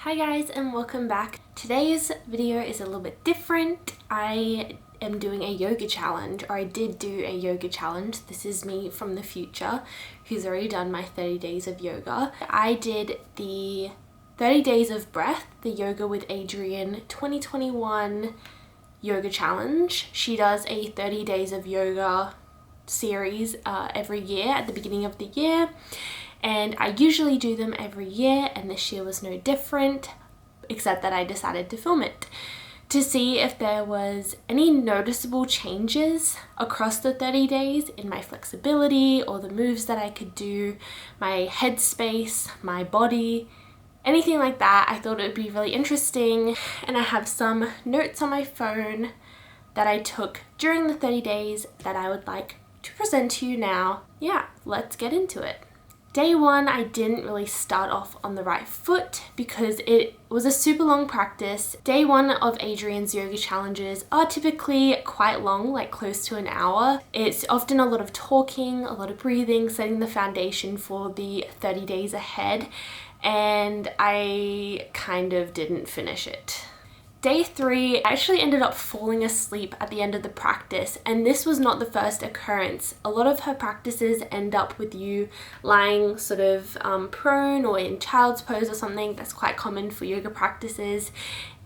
Hi guys and welcome back. Today's video is a little bit different. I am doing a yoga challenge, or I did do a yoga challenge. This is me from the future who's already done my 30 days of yoga. I did the 30 days of breath, the Yoga with Adriene 2021 yoga challenge. She does a 30 days of yoga series every year at the beginning of the year. And I usually do them every year, and this year was no different, except that I decided to film it to see if there was any noticeable changes across the 30 days in my flexibility or the moves that I could do, my headspace, my body, anything like that. I thought it would be really interesting, and I have some notes on my phone that I took during the 30 days that I would like to present to you now. Yeah, let's get into it. Day one, I didn't really start off on the right foot because it was a super long practice. Day one of Adriene's yoga challenges are typically quite long, like close to an hour. It's often a lot of talking, a lot of breathing, setting the foundation for the 30 days ahead, and I kind of didn't finish it. Day three, I actually ended up falling asleep at the end of the practice, and this was not the first occurrence. A lot of her practices end up with you lying sort of prone or in child's pose or something. That's quite common for yoga practices.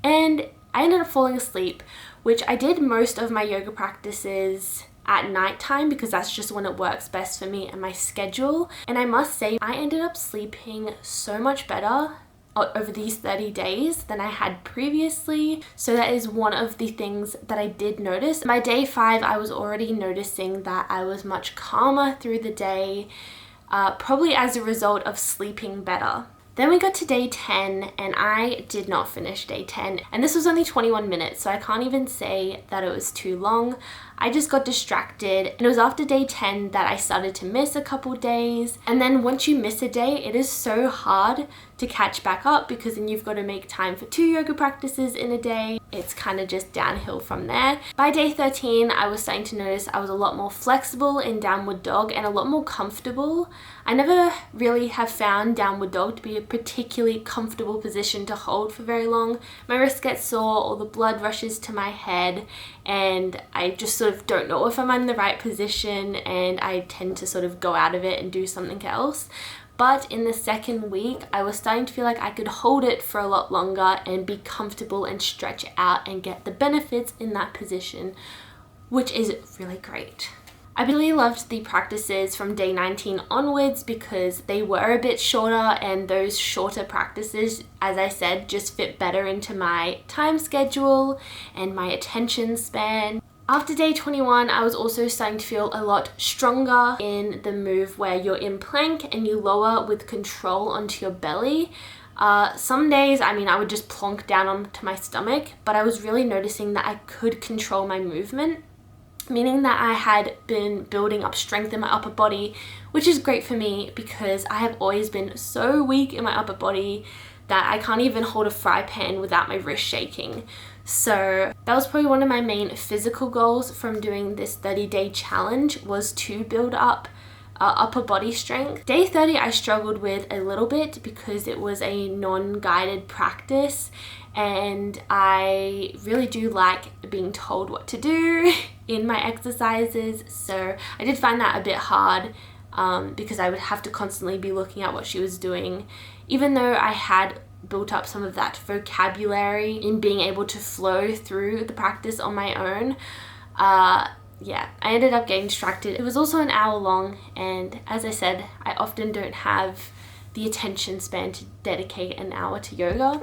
And I ended up falling asleep, which I did most of my yoga practices at nighttime because that's just when it works best for me and my schedule. And I must say, I ended up sleeping so much better over these 30 days than I had previously. So that is one of the things that I did notice. By day 5, I was already noticing that I was much calmer through the day, probably as a result of sleeping better. Then we got to day 10 and I did not finish day 10, and this was only 21 minutes, so I can't even say that it was too long. I just got distracted, and it was after day 10 that I started to miss a couple days. And then once you miss a day, it is so hard to catch back up because then you've got to make time for 2 yoga practices in a day. It's kind of just downhill from there. By day 13, I was starting to notice I was a lot more flexible in downward dog and a lot more comfortable. I never really have found downward dog to be a particularly comfortable position to hold for very long. My wrist gets sore, or the blood rushes to my head, and I just sort of don't know if I'm in the right position, and I tend to sort of go out of it and do something else. But in the second week, I was starting to feel like I could hold it for a lot longer and be comfortable and stretch out and get the benefits in that position, which is really great. I really loved the practices from day 19 onwards because they were a bit shorter, and those shorter practices, as I said, just fit better into my time schedule and my attention span. After day 21, I was also starting to feel a lot stronger in the move where you're in plank and you lower with control onto your belly. Some days, I would just plonk down onto my stomach, but I was really noticing that I could control my movement, meaning that I had been building up strength in my upper body, which is great for me because I have always been so weak in my upper body that I can't even hold a fry pan without my wrist shaking. So that was probably one of my main physical goals from doing this 30-day challenge, was to build up upper body strength. Day 30 I struggled with a little bit because it was a non-guided practice, and I really do like being told what to do in my exercises, so I did find that a bit hard because I would have to constantly be looking at what she was doing, even though I had built up some of that vocabulary in being able to flow through the practice on my own. Yeah, I ended up getting distracted. It was also an hour long, and as I said, I often don't have the attention span to dedicate an hour to yoga.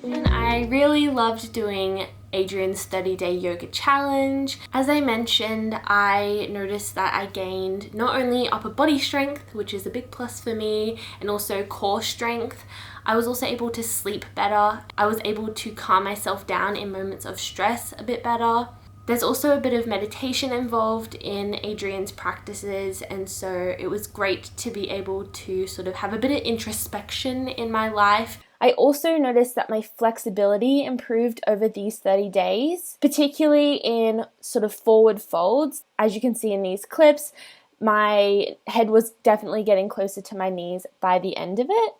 And I really loved doing Adriene's 30-day yoga challenge. As I mentioned, I noticed that I gained not only upper body strength, which is a big plus for me, and also core strength. I was also able to sleep better. I was able to calm myself down in moments of stress a bit better. There's also a bit of meditation involved in Adriene's practices, and so it was great to be able to sort of have a bit of introspection in my life. I also noticed that my flexibility improved over these 30 days, particularly in sort of forward folds. As you can see in these clips, my head was definitely getting closer to my knees by the end of it.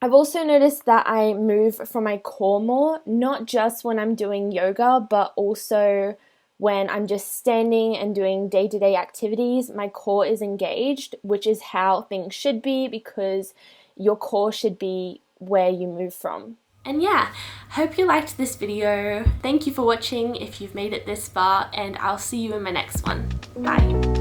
I've also noticed that I move from my core more, not just when I'm doing yoga, but also when I'm just standing and doing day-to-day activities. My core is engaged, which is how things should be, because your core should be where you move from. And yeah, hope you liked this video. Thank you for watching if you've made it this far, and I'll see you in my next one. Bye.